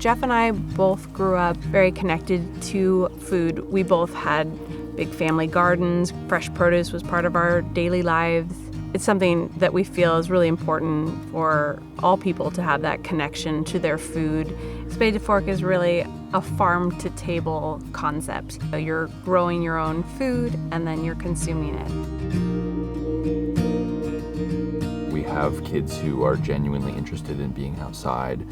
Jeff and I both grew up very connected to food. We both had big family gardens. Fresh produce was part of our daily lives. It's something that we feel is really important for all people to have that connection to their food. Spade to Fork is really a farm-to-table concept. So you're growing your own food and then you're consuming it. We have kids who are genuinely interested in being outside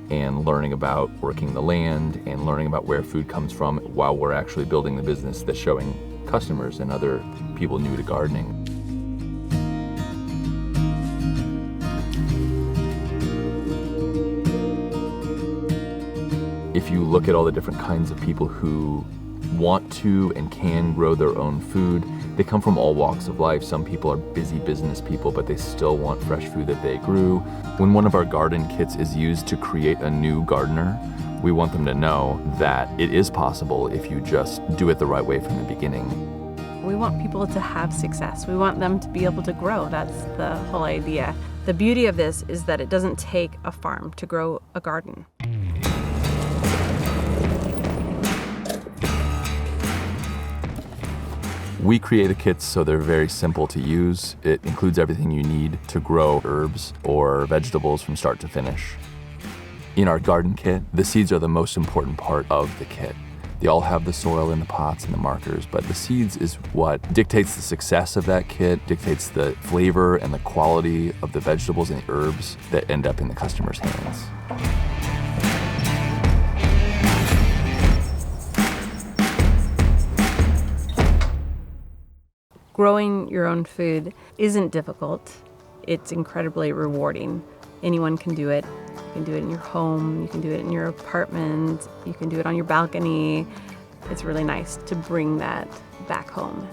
and learning about working the land and learning about where food comes from while we're actually building the business that's showing customers and other people new to gardening. If you look at all the different kinds of people who want to and can grow their own food, they come from all walks of life. Some people are busy business people, but they still want fresh food that they grew. When one of our garden kits is used to create a new gardener, we want them to know that it is possible if you just do it the right way from the beginning. We want people to have success. We want them to be able to grow. That's the whole idea. The beauty of this is that it doesn't take a farm to grow a garden. We create kits so they're very simple to use. It includes everything you need to grow herbs or vegetables from start to finish. In our garden kit, the seeds are the most important part of the kit. They all have the soil in the pots and the markers, but the seeds is what dictates the success of that kit, dictates the flavor and the quality of the vegetables and the herbs that end up in the customer's hands. Growing your own food isn't difficult. It's incredibly rewarding. Anyone can do it. You can do it in your home, you can do it in your apartment, you can do it on your balcony. It's really nice to bring that back home.